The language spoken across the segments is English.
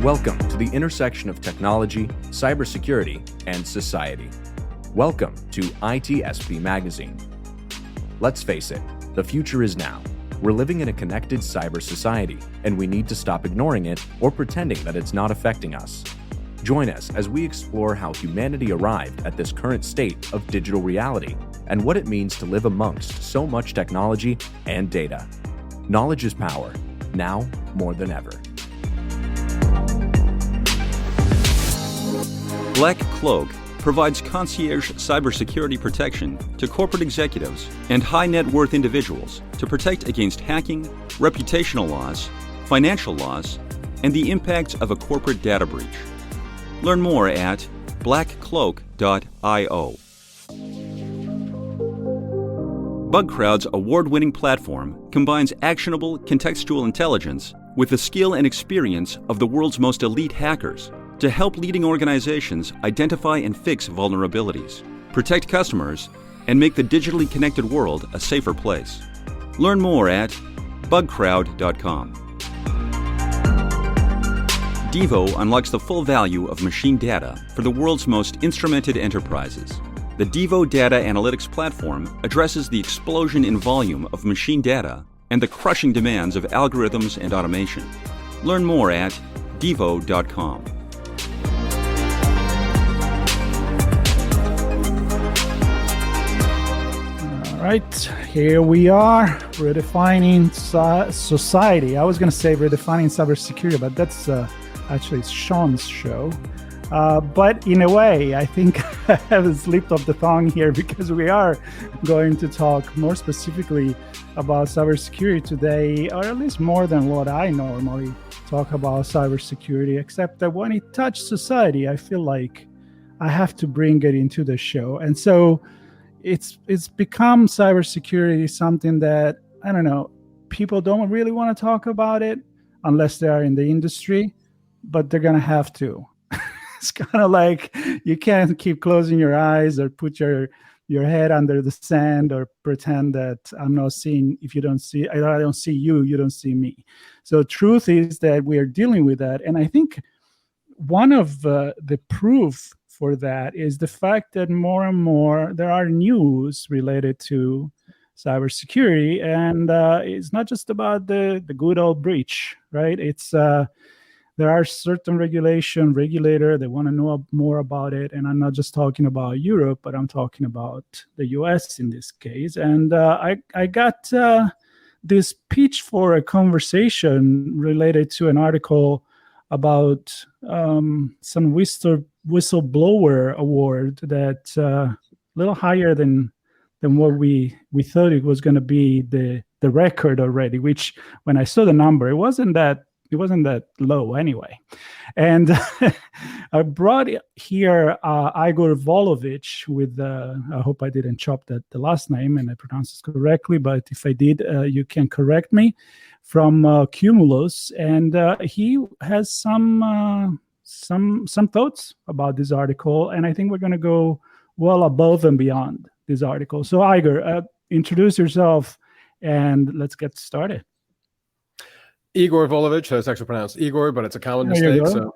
Welcome to the intersection of technology, cybersecurity, and society. Welcome to ITSP Magazine. Let's face it, the future is now. We're living in a connected cyber society, and we need to stop ignoring it or pretending that it's not affecting us. Join us as we explore how humanity arrived at this current state of digital reality and what it means to live amongst so much technology and data. Knowledge is power, now more than ever. Black Cloak provides concierge cybersecurity protection to corporate executives and high net worth individuals to protect against hacking, reputational loss, financial loss, and the impact of a corporate data breach. Learn more at blackcloak.io. BugCrowd's award-winning platform combines actionable contextual intelligence with the skill and experience of the world's most elite hackers to help leading organizations identify and fix vulnerabilities, protect customers, and make the digitally connected world a safer place. Learn more at bugcrowd.com. Devo unlocks the full value of machine data for the world's most instrumented enterprises. The Devo Data Analytics Platform addresses the explosion in volume of machine data and the crushing demands of algorithms and automation. Learn more at devo.com. All right, here we are, redefining society. I was going to say redefining cybersecurity, but that's actually Sean's show. But in a way, I think I have slipped off the tongue here because we are going to talk more specifically about cybersecurity today, or at least more than what I normally talk about cybersecurity, except that when it touches society, I feel like I have to bring it into the show. And so it's become cybersecurity something that, I don't know, people don't really want to talk about it unless they are in the industry, but they're going to have to. It's kind of like you can't keep closing your eyes or put your head under the sand or pretend that I'm not seeing. If you don't see, I don't see you, you don't see me. So truth is that we are dealing with that. And I think one of the proof for that is the fact that more and more there are news related to cybersecurity, and it's not just about the good old breach, right? It's there are certain regulator that want to know more about it, and I'm not just talking about Europe, but I'm talking about the US in this case. And I got this pitch for a conversation related to an article about some whistleblower award that's a little higher than what we thought it was going to be the record already, which when I saw the number, it wasn't that low anyway. And I brought here Igor Volovich with, I hope I didn't chop the last name and I pronounced it correctly, but if I did, you can correct me, from Cumulus. And he has some thoughts about this article, and I think we're going to go well above and beyond this article. So Igor, introduce yourself and let's get started. Igor Volovich, so it's actually pronounced Igor, but it's a common mistake. So,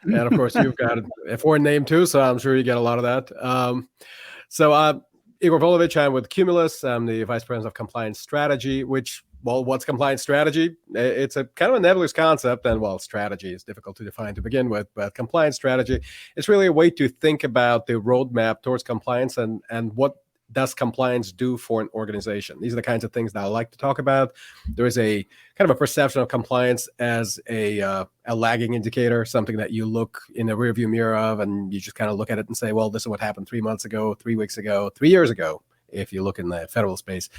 and of course, you've got a foreign name too, so I'm sure you get a lot of that. Igor Volovich, I'm with Cumulus. I'm the Vice President of Compliance Strategy, which, well, what's compliance strategy? It's a kind of a nebulous concept, and, well, strategy is difficult to define to begin with, but compliance strategy is really a way to think about the roadmap towards compliance and what does compliance do for an organization? These are the kinds of things that I like to talk about. There is a kind of a perception of compliance as a lagging indicator, something that you look in the rearview mirror of, and you just kind of look at it and say, well, this is what happened 3 months ago, 3 weeks ago, 3 years ago. If you look in the federal space,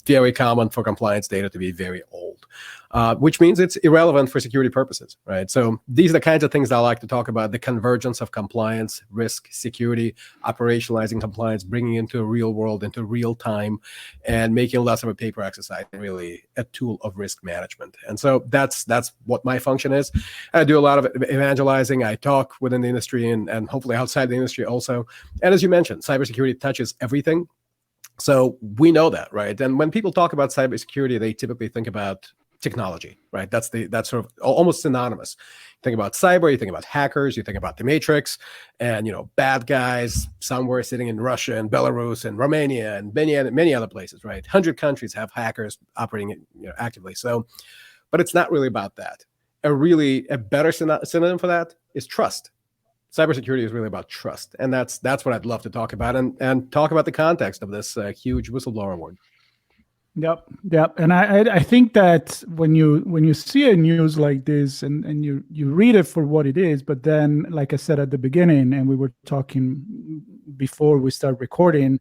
very common for compliance data to be very old, which means it's irrelevant for security purposes, right? So these are the kinds of things that I like to talk about: the convergence of compliance, risk, security, operationalizing compliance, bringing into a real world, into real time, and making less of a paper exercise, really a tool of risk management. And so that's what my function is. I do a lot of evangelizing. I talk within the industry and hopefully outside the industry also. And as you mentioned, cybersecurity touches everything. So we know that, right? And when people talk about cybersecurity, they typically think about technology, right? That's sort of almost synonymous. Think about cyber, you think about hackers, you think about the Matrix, and bad guys somewhere sitting in Russia and Belarus and Romania and many other places, right? 100 countries have hackers operating actively. So, but it's not really about that. A better synonym for that is trust. Cybersecurity is really about trust, and that's what I'd love to talk about and talk about the context of this huge whistleblower award. Yep. And I think that when you see a news like this and you read it for what it is, but then, like I said at the beginning, and we were talking before we start recording,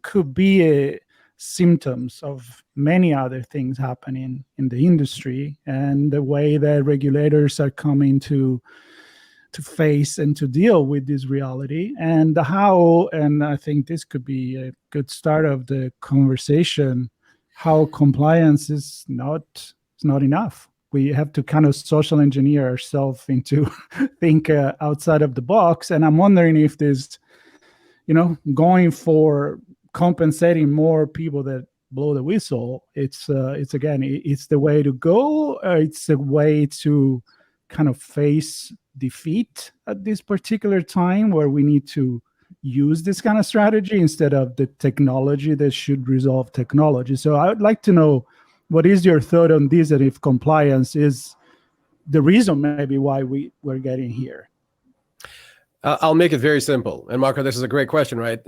could be symptoms of many other things happening in the industry and the way that regulators are coming to face and to deal with this reality, and I think this could be a good start of the conversation, how compliance is not enough. We have to kind of social engineer ourselves into think outside of the box. And I'm wondering if this, going for compensating more people that blow the whistle, it's the way to go. It's a way to kind of face defeat at this particular time where we need to use this kind of strategy instead of the technology that should resolve technology. So I would like to know, what is your thought on this, and if compliance is the reason maybe why we're getting here? I'll make it very simple. And Marco, this is a great question, right?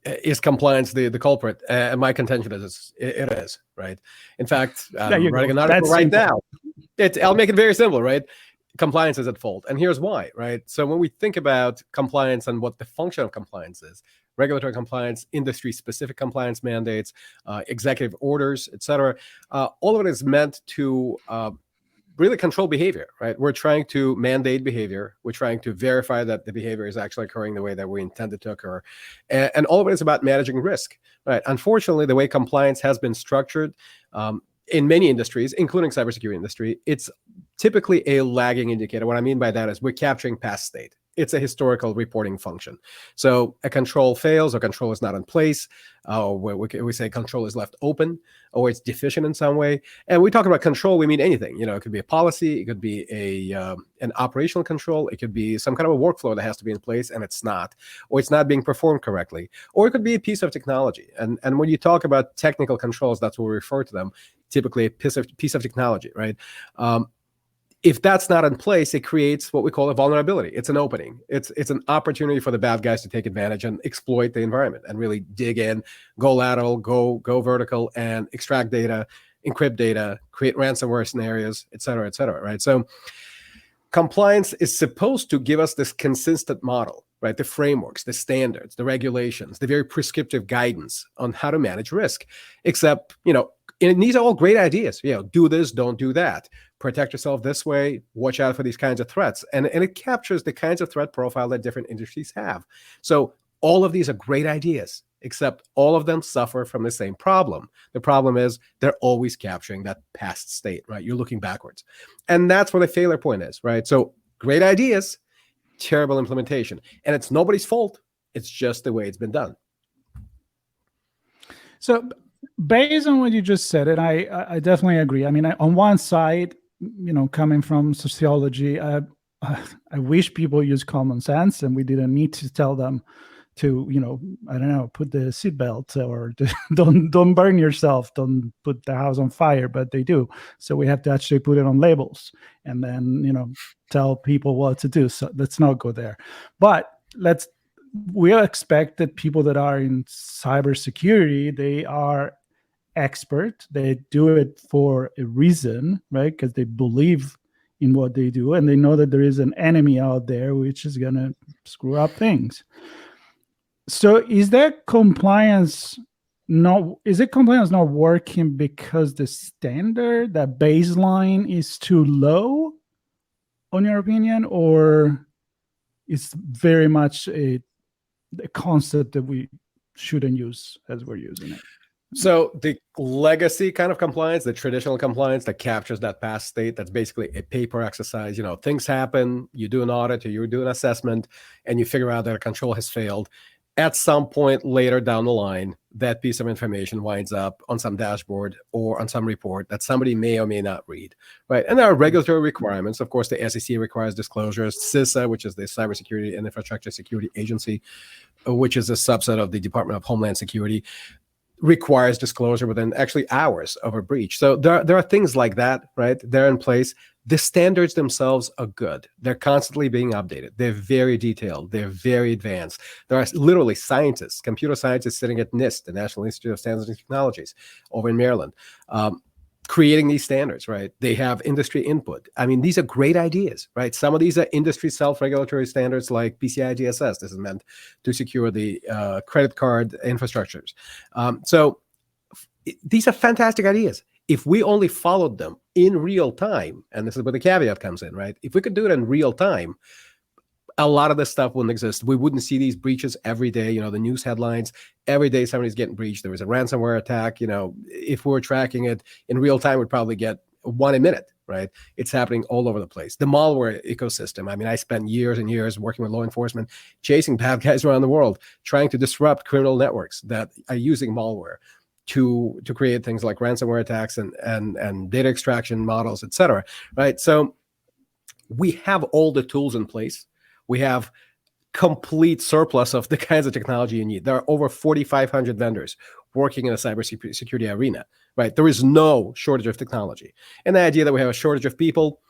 Is compliance the culprit? And my contention is it is, right? In fact, I'm writing an article right now. I'll make it very simple, right? Compliance is at fault. And here's why, right? So when we think about compliance and what the function of compliance is, regulatory compliance, industry-specific compliance mandates, executive orders, et cetera, all of it is meant to really control behavior, right? We're trying to mandate behavior. We're trying to verify that the behavior is actually occurring the way that we intended to occur. And all of it is about managing risk, right? Unfortunately, the way compliance has been structured in many industries, including cybersecurity industry, it's typically a lagging indicator. What I mean by that is we're capturing past state. It's a historical reporting function. So a control fails, or control is not in place, or we say control is left open, or it's deficient in some way. And we talk about control, we mean anything. It could be a policy, it could be an operational control, it could be some kind of a workflow that has to be in place and it's not, or it's not being performed correctly, or it could be a piece of technology. And when you talk about technical controls, that's what we refer to them, typically a piece of technology, right? If that's not in place, it creates what we call a vulnerability. It's an opening. It's an opportunity for the bad guys to take advantage and exploit the environment and really dig in, go lateral, go vertical, and extract data, encrypt data, create ransomware scenarios, et cetera, right? So compliance is supposed to give us this consistent model, right? The frameworks, the standards, the regulations, the very prescriptive guidance on how to manage risk. Except, and these are all great ideas. Do this, don't do that. Protect yourself this way. Watch out for these kinds of threats. And it captures the kinds of threat profile that different industries have. So all of these are great ideas, except all of them suffer from the same problem. The problem is they're always capturing that past state, right? You're looking backwards. And that's where the failure point is, right? So great ideas, terrible implementation. And it's nobody's fault. It's just the way it's been done. So based on what you just said, and I definitely agree. I mean, on one side, coming from sociology, I wish people use common sense and we didn't need to tell them to, I don't know, put the seatbelt or don't burn yourself, don't put the house on fire, but they do. So we have to actually put it on labels and then, tell people what to do. So let's not go there. But we expect that people that are in cybersecurity, they are expert. They do it for a reason, right? Because they believe in what they do and they know that there is an enemy out there which is going to screw up things. So is compliance not working because the standard, that baseline, is too low, on your opinion, or it's very much a concept that we shouldn't use as we're using it? So the legacy kind of compliance, the traditional compliance that captures that past state, that's basically a paper exercise. Things happen, you do an audit or you do an assessment, and you figure out that a control has failed. At some point later down the line, that piece of information winds up on some dashboard or on some report that somebody may or may not read, right? And there are regulatory requirements. Of course, the SEC requires disclosures. CISA, which is the Cybersecurity and Infrastructure Security Agency, which is a subset of the Department of Homeland Security, requires disclosure within actually hours of a breach. So there are things like that, right? They're in place. The standards themselves are good. They're constantly being updated. They're very detailed. They're very advanced. There are literally scientists, computer scientists sitting at NIST, the National Institute of Standards and Technologies over in Maryland, creating these standards, right? They have industry input. I mean, these are great ideas, right? Some of these are industry self-regulatory standards like PCI DSS. This is meant to secure the credit card infrastructures. So these are fantastic ideas. If we only followed them in real time, and this is where the caveat comes in, right? If we could do it in real time, a lot of this stuff wouldn't exist. We wouldn't see these breaches every day. You know, the news headlines, every day somebody's getting breached. There was a ransomware attack. You know, if we were tracking it in real time, we'd probably get one a minute, right? It's happening all over the place. The malware ecosystem. I mean, I spent years and years working with law enforcement, chasing bad guys around the world, trying to disrupt criminal networks that are using malware to create things like ransomware attacks and data extraction models, et cetera, right? So we have all the tools in place. We have complete surplus of the kinds of technology you need. There are over 4,500 vendors working in the cybersecurity arena, right? There is no shortage of technology. And the idea that we have a shortage of people,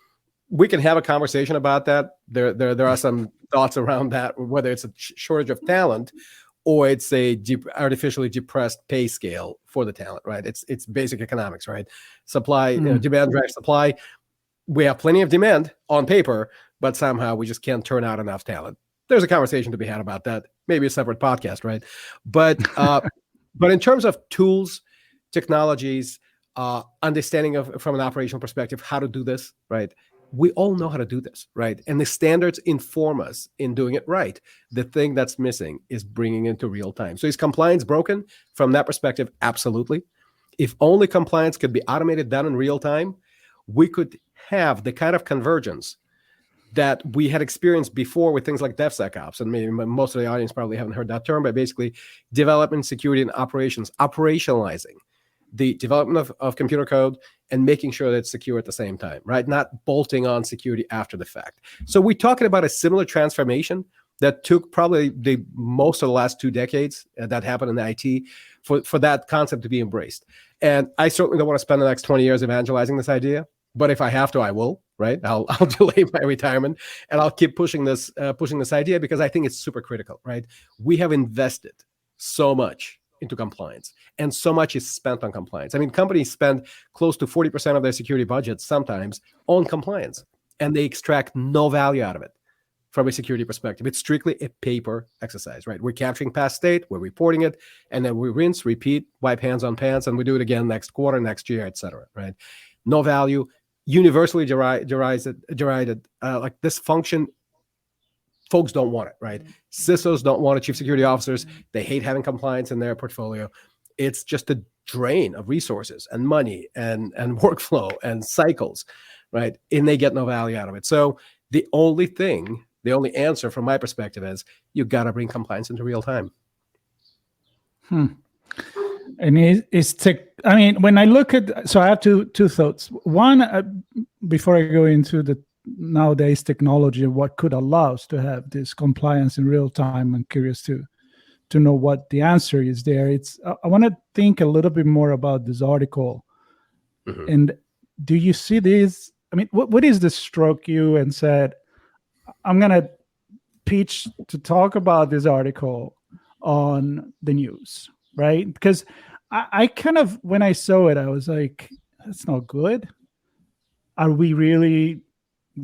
we can have a conversation about that. There are some thoughts around that, whether it's a shortage of talent or it's a artificially depressed pay scale for the talent, right? It's basic economics, right? Supply, demand drives supply. We have plenty of demand on paper, but somehow we just can't turn out enough talent. There's a conversation to be had about that. Maybe a separate podcast, right? But but in terms of tools, technologies, understanding of from an operational perspective how to do this, right? We all know how to do this, right? And the standards inform us in doing it right. The thing that's missing is bringing it into real time. So is compliance broken? From that perspective, absolutely. If only compliance could be automated, done in real time, we could have the kind of convergence that we had experienced before with things like DevSecOps. And maybe most of the audience probably haven't heard that term, but basically development, security, and operations, operationalizing the development of computer code and making sure that it's secure at the same time, right? Not bolting on security after the fact. So we're talking about a similar transformation that took probably the most of the last 2 decades that happened in IT for that concept to be embraced. And I certainly don't want to spend the next 20 years evangelizing this idea, but if I have to, I will, right? I'll delay my retirement and I'll keep pushing this idea because I think it's super critical, right? We have invested so much into compliance and so much is spent on compliance. I mean, companies spend close to 40% of their security budget sometimes on compliance and they extract no value out of it from a security perspective. It's strictly a paper exercise, right? We're capturing past state, we're reporting it, and then we rinse, repeat, wipe hands on pants, and we do it again next quarter, next year, et cetera, right? No value, universally derided. Like this function, folks don't want it, right? CISOs don't want it, chief security officers. They hate having compliance in their portfolio. It's just a drain of resources and money and workflow and cycles, right? And they get no value out of it. So the only answer from my perspective is you got to bring compliance into real time. And I mean, when I look at, so I have two thoughts. One, before I go into the nowadays technology and what could allow us to have this compliance in real time, I'm curious to know what the answer is there. I want to think a little bit more about this article. Mm-hmm. And do you see this? I mean, what is this struck you and said, I'm going to pitch to talk about this article on the news, right? Because I kind of, when I saw it, I was like, that's not good. Are we really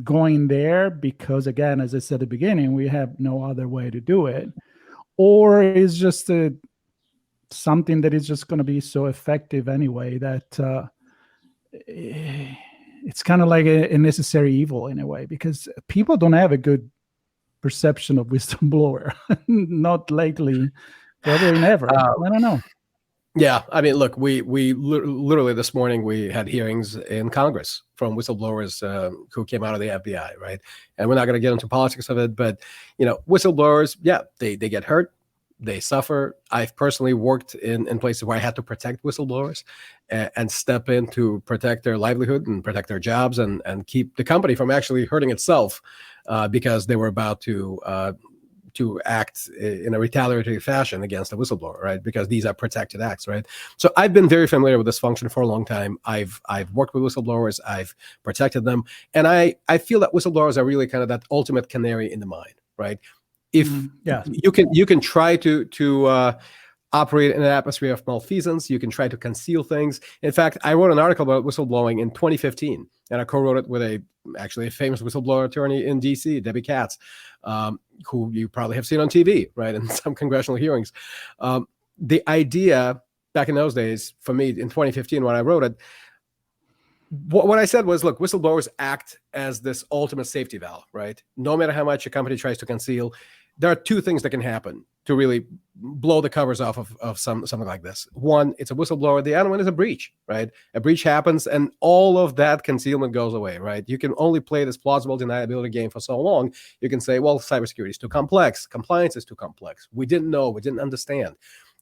going there? Because again, as I said at the beginning, we have no other way to do it. Or is just something that is just going to be so effective anyway that it's kind of like a necessary evil in a way, because people don't have a good perception of whistleblower. Not lately, probably never. I don't know. Yeah, I mean, look, we literally this morning we had hearings in Congress from whistleblowers who came out of the FBI, right? And we're not going to get into politics of it, but whistleblowers, yeah, they get hurt, they suffer. I've personally worked in places where I had to protect whistleblowers and step in to protect their livelihood and protect their jobs and keep the company from actually hurting itself because they were about to act in a retaliatory fashion against a whistleblower, right? Because these are protected acts, right? So I've been very familiar with this function for a long time. I've worked with whistleblowers, I've protected them, and I feel that whistleblowers are really kind of that ultimate canary in the mine, right? If you can try to operate in an atmosphere of malfeasance, you can try to conceal things. In fact, I wrote an article about whistleblowing in 2015, and I co-wrote it with actually a famous whistleblower attorney in DC, Debbie Katz, who you probably have seen on TV, right, in some congressional hearings. The idea back in those days, for me, in 2015, when I wrote it, what I said was, look, whistleblowers act as this ultimate safety valve, right? No matter how much a company tries to conceal, there are two things that can happen to really blow the covers off of something like this. One, it's a whistleblower. The other one is a breach, right? A breach happens and all of that concealment goes away, right? You can only play this plausible deniability game for so long. You can say, well, cybersecurity is too complex. Compliance is too complex. We didn't know. We didn't understand.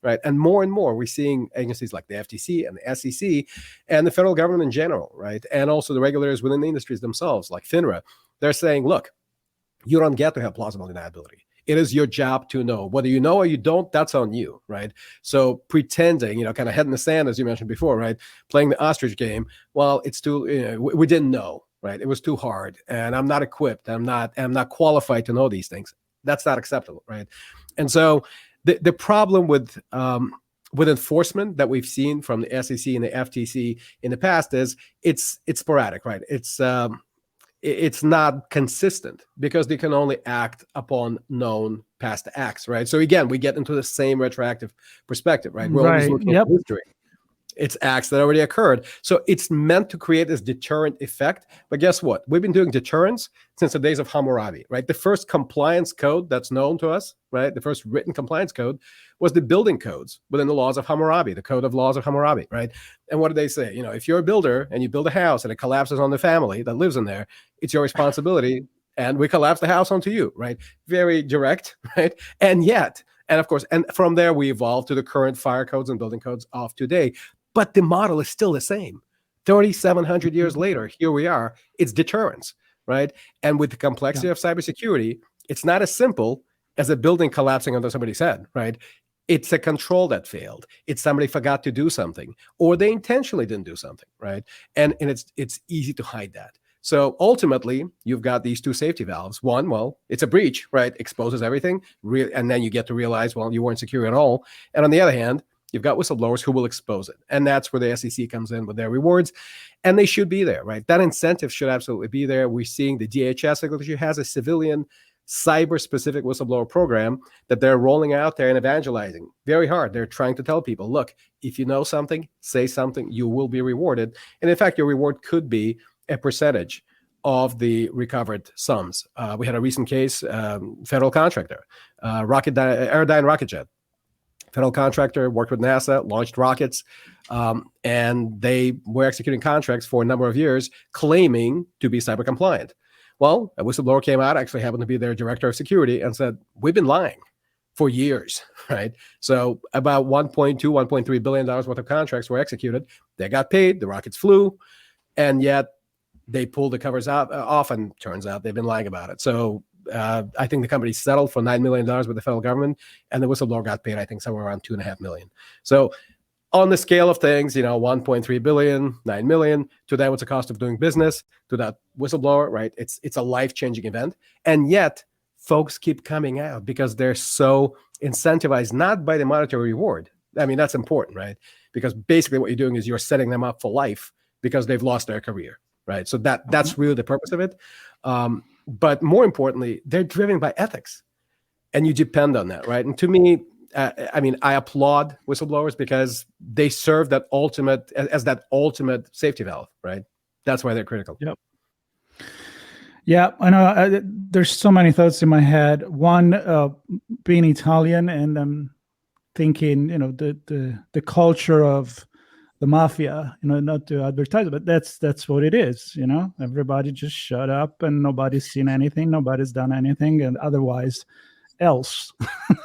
Right. And more we're seeing agencies like the FTC and the SEC and the federal government in general, right? And also the regulators within the industries themselves, like FINRA, they're saying, look, you don't get to have plausible deniability. It is your job to know. Whether you know or you don't, that's on you, right? So pretending, kind of head in the sand, as you mentioned before, right? Playing the ostrich game, well, it's too, we didn't know, right? It was too hard and I'm not equipped. I'm not qualified to know these things. That's not acceptable, right? And so the problem with enforcement that we've seen from the SEC and the FTC in the past is it's sporadic, right? It's not consistent because they can only act upon known past acts, right? So again, we get into the same retroactive perspective, right? We're always looking at history. It's acts that already occurred. So it's meant to create this deterrent effect. But guess what? We've been doing deterrence since the days of Hammurabi, right? The first compliance code that's known to us, right? The first written compliance code was the building codes within the laws of Hammurabi, the code of laws of Hammurabi, right? And what did they say? If you're a builder and you build a house and it collapses on the family that lives in there, it's your responsibility. And we collapse the house onto you, right? Very direct, right? And of course, and from there we evolved to the current fire codes and building codes of today. But the model is still the same. 3,700 years later, here we are. It's deterrence, right? And with the complexity of cybersecurity, it's not as simple as a building collapsing onto somebody's head, right? It's a control that failed. It's somebody forgot to do something, or they intentionally didn't do something, right? And it's easy to hide that. So ultimately, you've got these two safety valves. One, well, it's a breach, right? Exposes everything, and then you get to realize, well, you weren't secure at all. And on the other hand, you've got whistleblowers who will expose it. And that's where the SEC comes in with their rewards. And they should be there, right? That incentive should absolutely be there. We're seeing the DHS has a civilian cyber-specific whistleblower program that they're rolling out there and evangelizing very hard. They're trying to tell people, look, if you know something, say something, you will be rewarded. And in fact, your reward could be a percentage of the recovered sums. We had a recent case, federal contractor, Aerodyne rocket jet. Federal contractor, worked with NASA, launched rockets, and they were executing contracts for a number of years, claiming to be cyber compliant. Well, a whistleblower came out, actually happened to be their director of security, and said, we've been lying for years, right? So about $1.3 billion worth of contracts were executed. They got paid, the rockets flew, and yet they pulled the covers off, and turns out they've been lying about it. So I think the company settled for $9 million with the federal government, and the whistleblower got paid, I think, somewhere around $2.5 million. So on the scale of things, 1.3 billion, 9 million, to that, what's the cost of doing business, to that whistleblower, right? It's a life-changing event. And yet folks keep coming out because they're so incentivized, not by the monetary reward. I mean, that's important, right? Because basically what you're doing is you're setting them up for life because they've lost their career, right? So that's really the purpose of it. But more importantly, they're driven by ethics, and you depend on that, right? And to me, I applaud whistleblowers because they serve that ultimate safety valve, right? That's why they're critical. Yep. Yeah, I know. There's so many thoughts in my head. One, being Italian, and I'm thinking, the culture of the mafia, not to advertise, but that's what it is. Everybody just shut up and nobody's seen anything, nobody's done anything, and otherwise, else.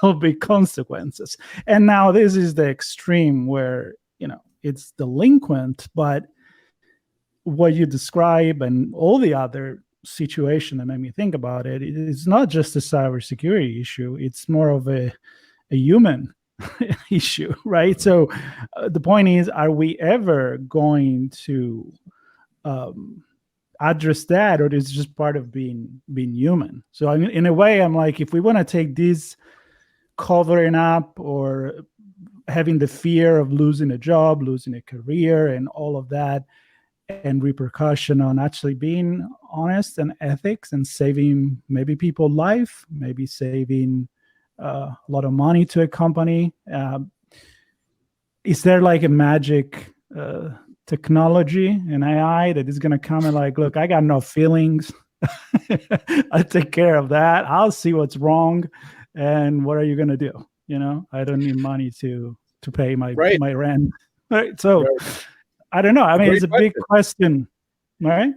There'll be consequences. And now this is the extreme where, it's delinquent, but what you describe and all the other situation that made me think about it, it's not just a cybersecurity issue. It's more of a human issue, right? So the point is, are we ever going to address that, or is it just part of being human? So in a way, I'm like, if we want to take this covering up or having the fear of losing a job, losing a career, and all of that, and repercussion on actually being honest and ethics and saving maybe people's life, maybe saving a lot of money to a company. Is there like a magic technology and AI that is going to come and like, look, I got no feelings. I take care of that. I'll see what's wrong. And what are you going to do? I don't need money to pay my rent. Right. So I don't know. I mean, it's a big question. Right.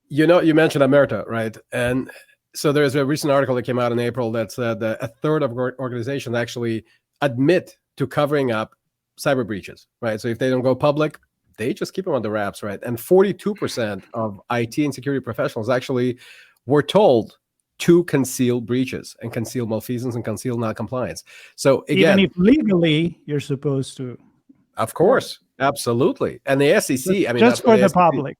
You mentioned Omerta, right? And so there's a recent article that came out in April that said that a third of organizations actually admit to covering up cyber breaches, right? So if they don't go public, they just keep them on the wraps, right? And 42% of IT and security professionals actually were told to conceal breaches and conceal malfeasance and conceal non-compliance. So again, even if legally you're supposed to. Of course, absolutely. And the SEC, I mean, just for the public,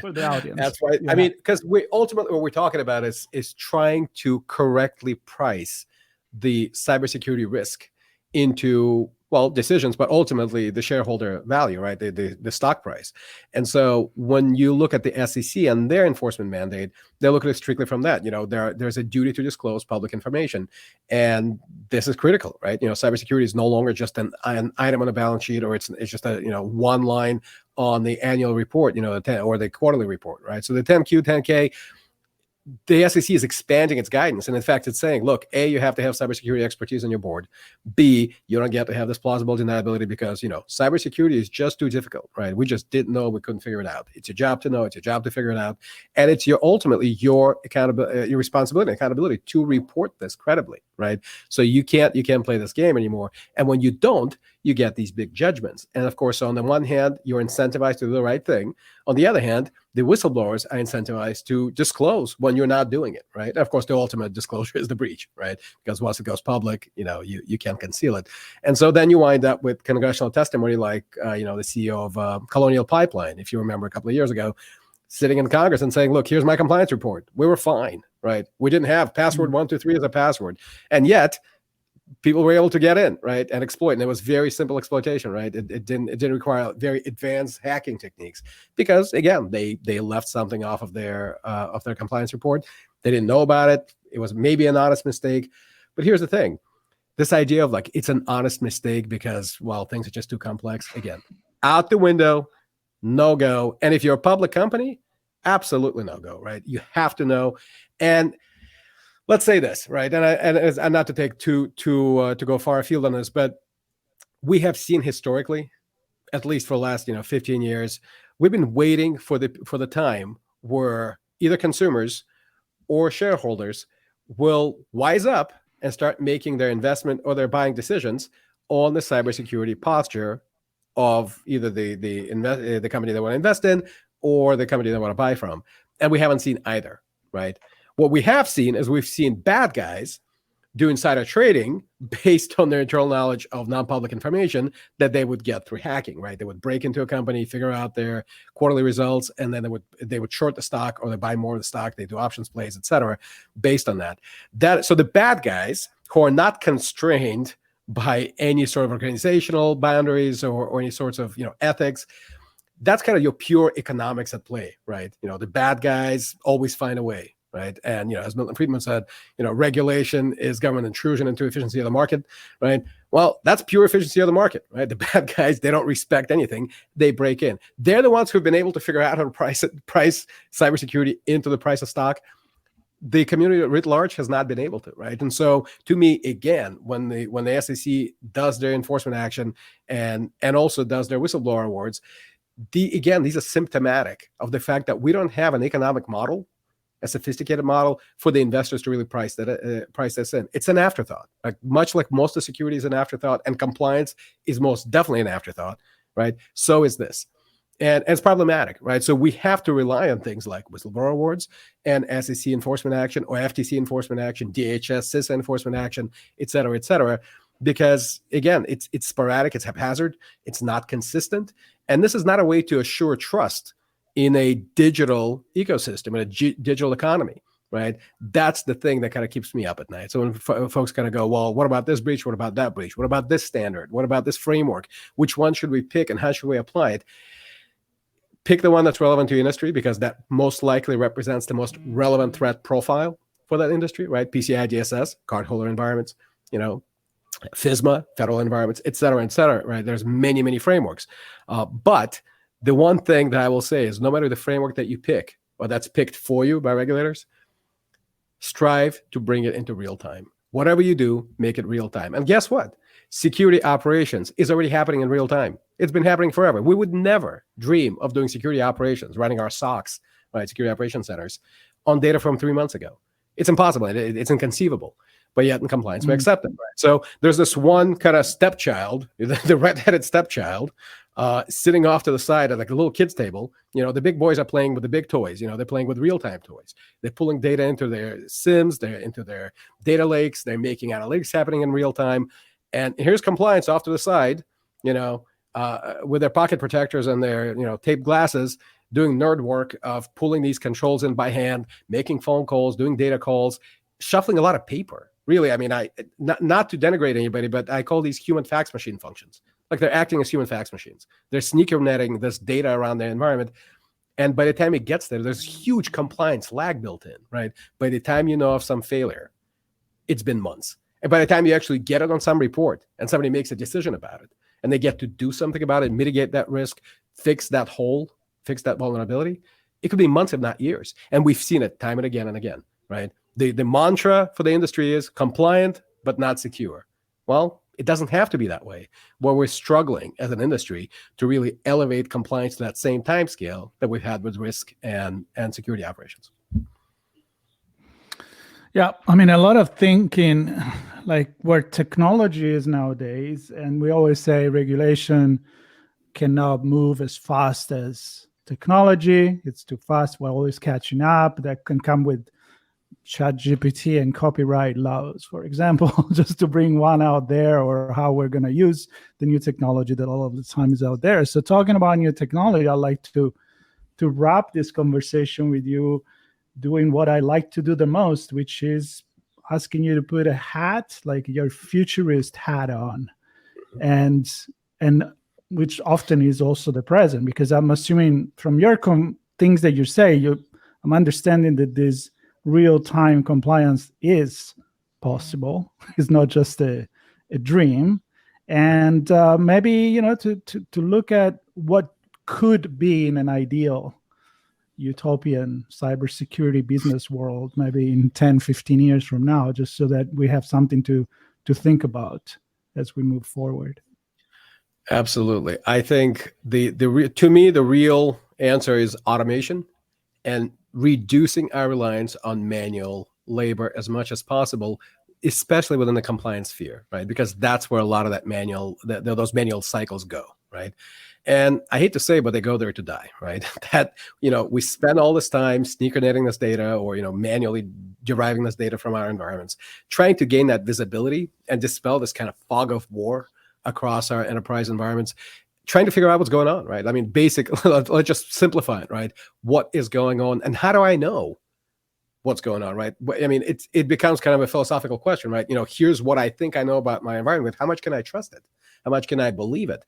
for the audience. That's right. Yeah. I mean, because ultimately what we're talking about is trying to correctly price the cybersecurity risk into decisions, but ultimately the shareholder value, right? The stock price. And so when you look at the SEC and their enforcement mandate, they look at it strictly from that. There's a duty to disclose public information. And this is critical, right? Cybersecurity is no longer just an item on a balance sheet, or it's just a, one line on the annual report, or the quarterly report, right? So the 10Q, 10K, the SEC is expanding its guidance. And in fact, it's saying, look, A, you have to have cybersecurity expertise on your board. B, you don't get to have this plausible deniability because, cybersecurity is just too difficult, right? We just didn't know, we couldn't figure it out. It's your job to know, it's your job to figure it out. And it's ultimately your accountability, your responsibility and accountability to report this credibly, right? So you can't play this game anymore. And when you don't, you get these big judgments. And of course, on the one hand, you're incentivized to do the right thing. On the other hand, the whistleblowers are incentivized to disclose when you're not doing it, right? And of course, the ultimate disclosure is the breach, right? Because once it goes public, you can't conceal it. And so then you wind up with congressional testimony like, the CEO of Colonial Pipeline, if you remember a couple of years ago, sitting in Congress and saying, look, here's my compliance report. We were fine, right? We didn't have password 123 as a password. And yet, people were able to get in, right, and exploit. And it was very simple exploitation, right? It didn't require very advanced hacking techniques because, again, they left something off of their compliance report. They didn't know about it. It was maybe an honest mistake. But here's the thing. This idea of like, it's an honest mistake because, things are just too complex. Again, out the window, no go. And if you're a public company, absolutely no go, right? You have to know. And let's say this, right? And not to take to go far afield on this, but we have seen historically, at least for the last 15 years, we've been waiting for the time where either consumers or shareholders will wise up and start making their investment or their buying decisions on the cybersecurity posture of either the company they want to invest in or the company they want to buy from. And we haven't seen either, right? What we have seen is we've seen bad guys do insider trading based on their internal knowledge of non-public information that they would get through hacking, right? They would break into a company, figure out their quarterly results, and then they would short the stock or they buy more of the stock. They do options plays, et cetera, based on that. So the bad guys who are not constrained by any sort of organizational boundaries or any sorts of ethics, that's kind of your pure economics at play, right? The bad guys always find a way. Right. And, as Milton Friedman said, regulation is government intrusion into efficiency of the market. Right. Well, that's pure efficiency of the market. Right. The bad guys, they don't respect anything. They break in. They're the ones who've been able to figure out how to price cybersecurity into the price of stock. The community writ large has not been able to. Right. And so to me, again, when the SEC does their enforcement action and also does their whistleblower awards, these are symptomatic of the fact that we don't have an economic model a sophisticated model for the investors to really price this in. It's an afterthought. Like much like most of security is an afterthought, and compliance is most definitely an afterthought, right? So is this. And it's problematic, right? So we have to rely on things like whistleblower awards and SEC enforcement action or FTC enforcement action, DHS, CISA enforcement action, et cetera, because again, it's sporadic, it's haphazard, it's not consistent. And this is not a way to assure trust in a digital ecosystem, in a digital economy, right? That's the thing that kind of keeps me up at night. So when folks kind of go, well, what about this breach? What about that breach? What about this standard? What about this framework? Which one should we pick and how should we apply it? Pick the one that's relevant to your industry, because that most likely represents the most relevant threat profile for that industry, right? PCI DSS, cardholder environments, FISMA, federal environments, et cetera, right? There's many, many frameworks. But the one thing that I will say is no matter the framework that you pick or that's picked for you by regulators, strive to bring it into real time. Whatever you do, make it real time. And guess what? Security operations is already happening in real time. It's been happening forever. We would never dream of doing security operations, running our SOCs, right, security operations centers, on data from 3 months ago. It's impossible. It's inconceivable. But yet in compliance, we accept it. Right? So there's this one kind of stepchild, the red-headed stepchild, sitting off to the side at like a little kid's table. The big boys are playing with the big toys. They're playing with real-time toys. They're pulling data into their SIMs, they're into their data lakes, they're making analytics happening in real time. And here's compliance off to the side, with their pocket protectors and their, taped glasses, doing nerd work of pulling these controls in by hand, making phone calls, doing data calls, shuffling a lot of paper. Really, I mean, not to denigrate anybody, but I call these human fax machine functions. Like they're acting as human fax machines. They're sneaker netting this data around their environment. And by the time it gets there, there's huge compliance lag built in, right? By the time you know of some failure, it's been months. And by the time you actually get it on some report and somebody makes a decision about it, and they get to do something about it, mitigate that risk, fix that hole, fix that vulnerability, it could be months, if not years. And we've seen it time and again, right? The mantra for the industry is compliant, but not secure. Well, it doesn't have to be that way. Where we're struggling as an industry to really elevate compliance to that same time scale that we've had with risk and security operations. Yeah, I mean, a lot of thinking, like where technology is nowadays, and we always say regulation cannot move as fast as technology. It's too fast. We're always catching up. That can come with ChatGPT and copyright laws, for example, just to bring one out there, or how we're going to use the new technology that all of the time is out there. So talking about new technology, I'd like to wrap this conversation with you doing what I like to do the most, which is asking you to put a hat, like your futurist hat on, and which often is also the present, because I'm assuming from your things that you say, I'm understanding that this real-time compliance is possible. It's not just a dream. And maybe, to look at what could be in an ideal utopian cybersecurity business world, maybe in 10, 15 years from now, just so that we have something to think about as we move forward. Absolutely. I think to me, the real answer is automation and reducing our reliance on manual labor as much as possible, especially within the compliance sphere, right? Because that's where a lot of that those manual cycles go, right? And I hate to say, but they go there to die, right? That, we spend all this time sneaker netting this data, or, manually deriving this data from our environments, trying to gain that visibility and dispel this kind of fog of war across our enterprise environments, trying to figure out what's going on, right? I mean, let's just simplify it, right? What is going on, and how do I know what's going on, right? I mean, it becomes kind of a philosophical question, right? Here's what I think I know about my environment. How much can I trust it? How much can I believe it?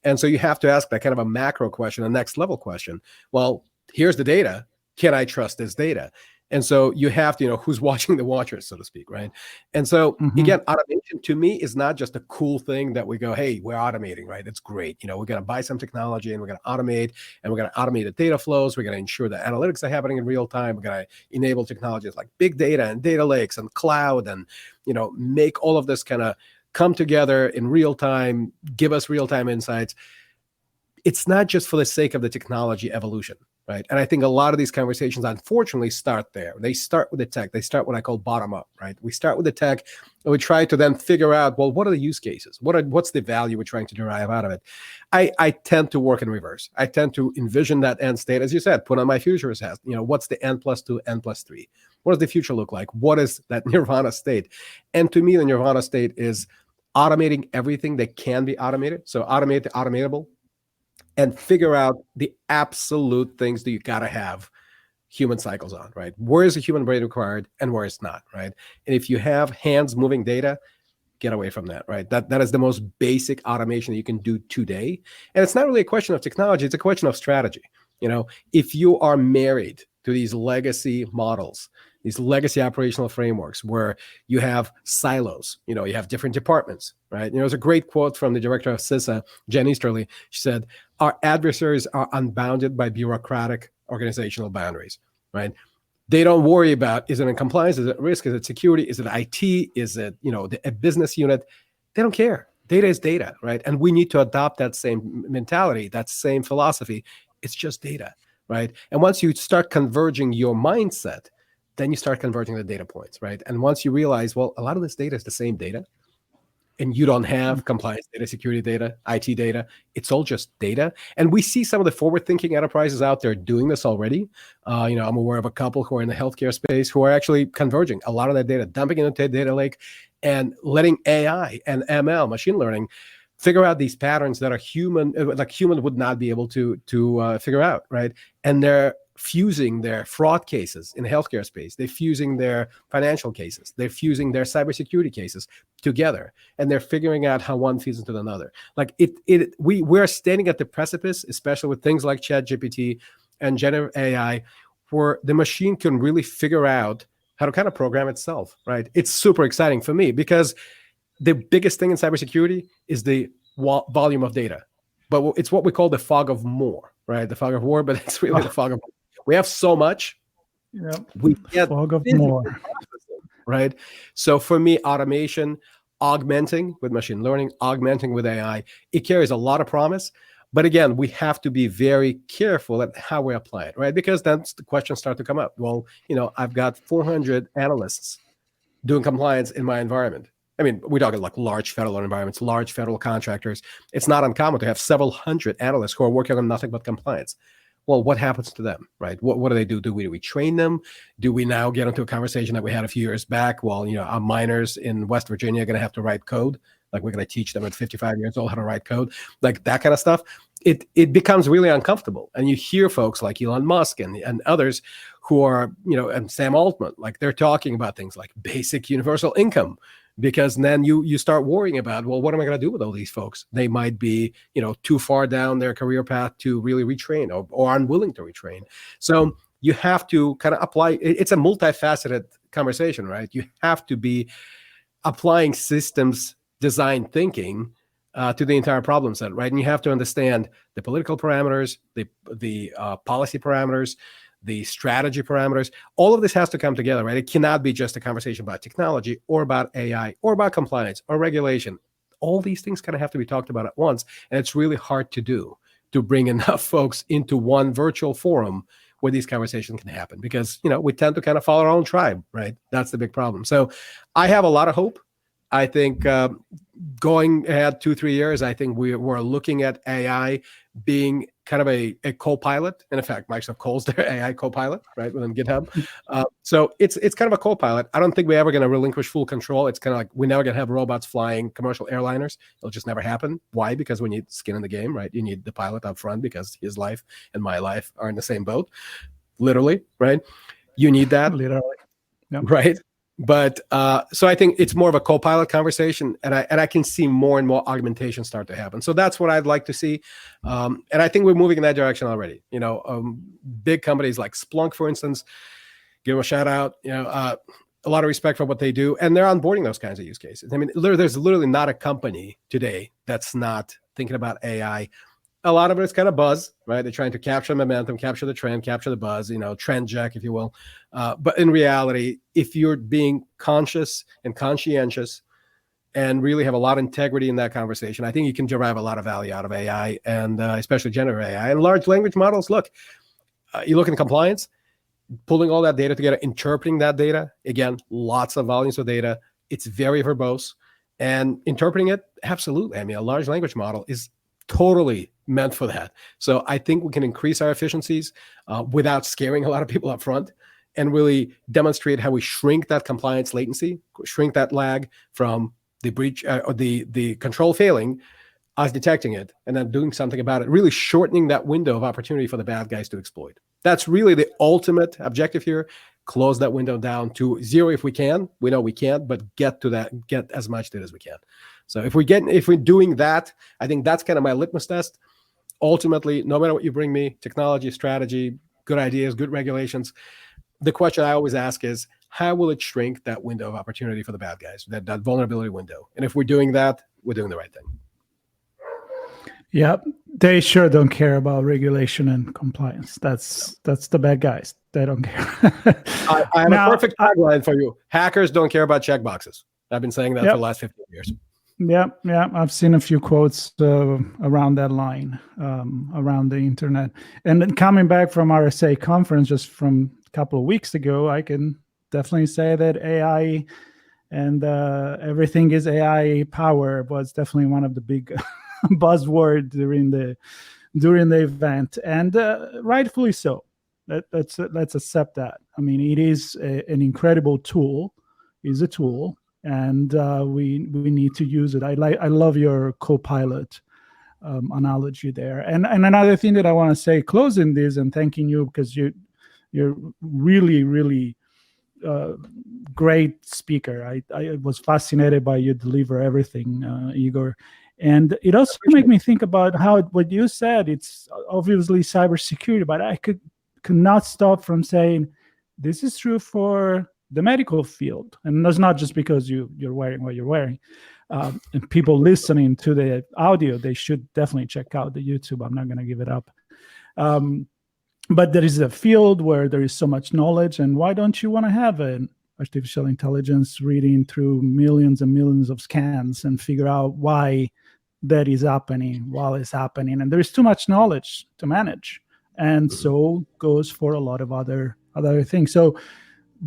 And so you have to ask that kind of a macro question, a next level question. Well, here's the data. Can I trust this data? And so you have to, who's watching the watchers, so to speak, right? And so again, automation to me is not just a cool thing that we go, hey, we're automating, right? That's great. We're going to buy some technology and we're going to automate, and we're going to automate the data flows. We're going to ensure that analytics are happening in real time. We're going to enable technologies like big data and data lakes and cloud, and, make all of this kind of come together in real time, give us real time insights. It's not just for the sake of the technology evolution. right? And I think a lot of these conversations, unfortunately, start there. They start with the tech. They start what I call bottom up, right? We start with the tech, and we try to then figure out, well, what are the use cases? What's the value we're trying to derive out of it? I tend to work in reverse. I tend to envision that end state, as you said, put on my futurist hat. What's the n+2, n+3? What does the future look like? What is that nirvana state? And to me, the nirvana state is automating everything that can be automated. So automate the automatable, and figure out the absolute things that you got to have human cycles on, right? Where is a human brain required and where it's not, right? And if you have hands moving data, get away from that, right? That is the most basic automation that you can do today. And it's not really a question of technology, it's a question of strategy. If you are married to these legacy models, these legacy operational frameworks where you have silos, you have different departments, right? There's a great quote from the director of CISA, Jen Easterly. She said, our adversaries are unbounded by bureaucratic organizational boundaries, right? They don't worry about, is it in compliance? Is it risk? Is it security? Is it IT? Is it, a business unit? They don't care. Data is data, right? And we need to adopt that same mentality, that same philosophy. It's just data, right? And once you start converging your mindset, then you start converging the data points, right? And once you realize, well, a lot of this data is the same data, and you don't have compliance data, security data, IT data. It's all just data. And we see some of the forward-thinking enterprises out there doing this already. I'm aware of a couple who are in the healthcare space who are actually converging a lot of that data, dumping it into a data lake, and letting AI and ML, machine learning, figure out these patterns that are human would not be able to figure out, right? And they're fusing their fraud cases in the healthcare space. They're fusing their financial cases. They're fusing their cybersecurity cases together, and they're figuring out how one feeds into another. We're standing at the precipice, especially with things like ChatGPT and generative AI, where the machine can really figure out how to kind of program itself, right? It's super exciting for me because the biggest thing in cybersecurity is the volume of data, but it's what we call the fog of more, right? The fog of war, but it's really the fog of. We have so much. Yep. We get fog of more, right? So for me, automation, augmenting with machine learning, augmenting with AI, it carries a lot of promise. But again, we have to be very careful at how we apply it, right? Because then the questions start to come up. Well, I've got 400 analysts doing compliance in my environment. I mean, we're talking like large federal environments, large federal contractors. It's not uncommon to have several hundred analysts who are working on nothing but compliance. Well, what happens to them, right? What do they do? Do we train them? Do we now get into a conversation that we had a few years back? Well, our minors in West Virginia are going to have to write code. Like, we're going to teach them at 55 years old how to write code, like that kind of stuff. It becomes really uncomfortable. And you hear folks like Elon Musk and others who are, and Sam Altman, like they're talking about things like basic universal income, because then you start worrying about, well, what am I going to do with all these folks? They might be, too far down their career path to really retrain or unwilling to retrain. So you have to kind of apply. It's a multifaceted conversation, right? You have to be applying systems design thinking to the entire problem set, right? And you have to understand the political parameters, the policy parameters, the strategy parameters. All of this has to come together, right? It cannot be just a conversation about technology or about AI or about compliance or regulation. All these things kind of have to be talked about at once. And it's really hard to bring enough folks into one virtual forum where these conversations can happen, because, we tend to kind of follow our own tribe, right? That's the big problem. So I have a lot of hope. I think going ahead 2-3 years, I think we're looking at AI being kind of a co-pilot. And in fact, Microsoft calls their AI co-pilot, right, within GitHub. So it's kind of a co-pilot. I don't think we're ever going to relinquish full control. It's kind of like we're never going to have robots flying commercial airliners. It'll just never happen. Why? Because we need skin in the game, right? You need the pilot up front, because his life and my life are in the same boat, literally, right? You need that. Literally. Yep. Right? But so I think it's more of a co-pilot conversation, and I can see more and more augmentation start to happen. So that's what I'd like to see, and I think we're moving in that direction already. Big companies like Splunk, for instance, give them a shout out. A lot of respect for what they do, and they're onboarding those kinds of use cases. I mean, there's literally not a company today that's not thinking about AI. A lot of it is kind of buzz, right? They're trying to capture momentum, capture the trend, capture the buzz, trend jack, if you will. But in reality, if you're being conscious and conscientious and really have a lot of integrity in that conversation, I think you can derive a lot of value out of AI, and especially generative AI and large language models. Look, You look in compliance, pulling all that data together, interpreting that data. Again, lots of volumes of data. It's very verbose. And interpreting it, absolutely. I mean, a large language model is totally meant for that. So I think we can increase our efficiencies without scaring a lot of people up front, and really demonstrate how we shrink that compliance latency, shrink that lag from the breach or the control failing, us detecting it, and then doing something about it, really shortening that window of opportunity for the bad guys to exploit. That's really the ultimate objective here. Close that window down to zero if we can. We know we can't, but get as much data as we can. So if we're doing that, I think that's kind of my litmus test. Ultimately, no matter what you bring me, technology, strategy, good ideas, good regulations, the question I always ask is, how will it shrink that window of opportunity for the bad guys, that vulnerability window? And if we're doing that, we're doing the right thing. Yeah, they sure don't care about regulation and compliance. That's the bad guys. They don't care. I have a perfect tagline for you. Hackers don't care about checkboxes. I've been saying that for the last 15 years. Yeah. I've seen a few quotes around that line, around the internet. And then coming back from RSA conference just from a couple of weeks ago, I can definitely say that AI and everything is AI power was definitely one of the big buzzword during the event, and rightfully so. Let's accept that. I mean, it is an incredible tool. Is a tool, and we need to use it. I love your co-pilot analogy there. And another thing that I want to say, closing this and thanking you, because you're really great speaker. I was fascinated by you deliver everything, Igor. And it also made me think about how what you said, it's obviously cybersecurity, but I could not stop from saying this is true for the medical field. And that's not just because you're wearing what you're wearing. And people listening to the audio, they should definitely check out the YouTube. I'm not going to give it up. But there is a field where there is so much knowledge, and why don't you want to have an artificial intelligence reading through millions and millions of scans and figure out why that is happening while it's happening? And there is too much knowledge to manage, and so goes for a lot of other things. So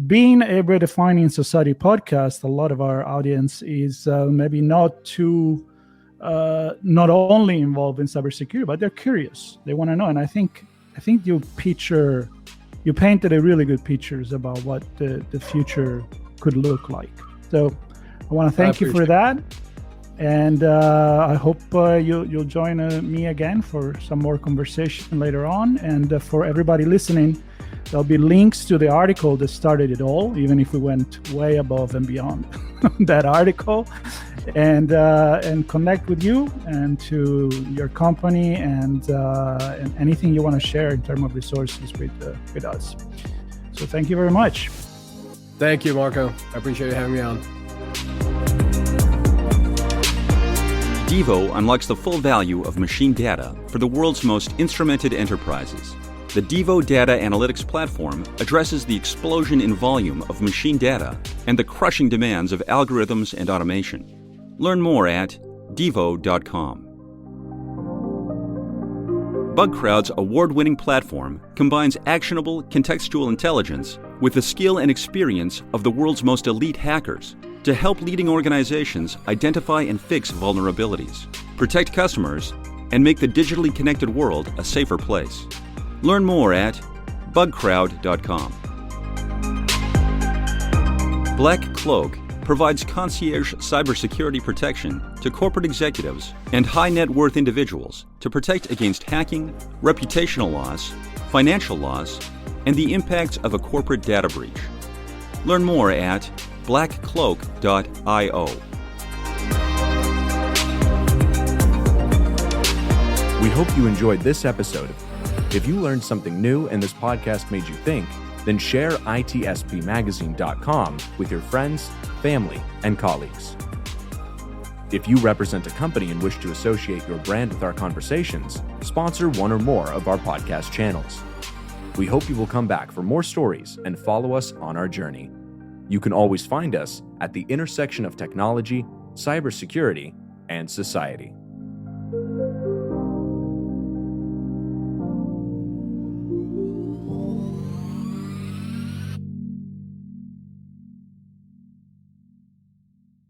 being a Redefining Society podcast, a lot of our audience is maybe not too not only involved in cybersecurity, but they're curious. They want to know, and I think you painted a really good pictures about what the future could look like. So I want to thank you for that. And I hope you'll join me again for some more conversation later on. And for everybody listening, there'll be links to the article that started it all, even if we went way above and beyond that article, and connect with you and to your company and anything you want to share in terms of resources with us. So thank you very much. Thank you, Marco. I appreciate you having me on. Devo unlocks the full value of machine data for the world's most instrumented enterprises. The Devo Data Analytics Platform addresses the explosion in volume of machine data and the crushing demands of algorithms and automation. Learn more at devo.com. BugCrowd's award-winning platform combines actionable contextual intelligence with the skill and experience of the world's most elite hackers to help leading organizations identify and fix vulnerabilities, protect customers, and make the digitally connected world a safer place. Learn more at bugcrowd.com. Black Cloak provides concierge cybersecurity protection to corporate executives and high-net-worth individuals to protect against hacking, reputational loss, financial loss, and the impacts of a corporate data breach. Learn more at blackcloak.io. We hope you enjoyed this episode. If you learned something new and this podcast made you think, then share itspmagazine.com with your friends, family, and colleagues. If you represent a company and wish to associate your brand with our conversations, sponsor one or more of our podcast channels. We hope you will come back for more stories and follow us on our journey. You can always find us at the intersection of technology, cybersecurity, and society.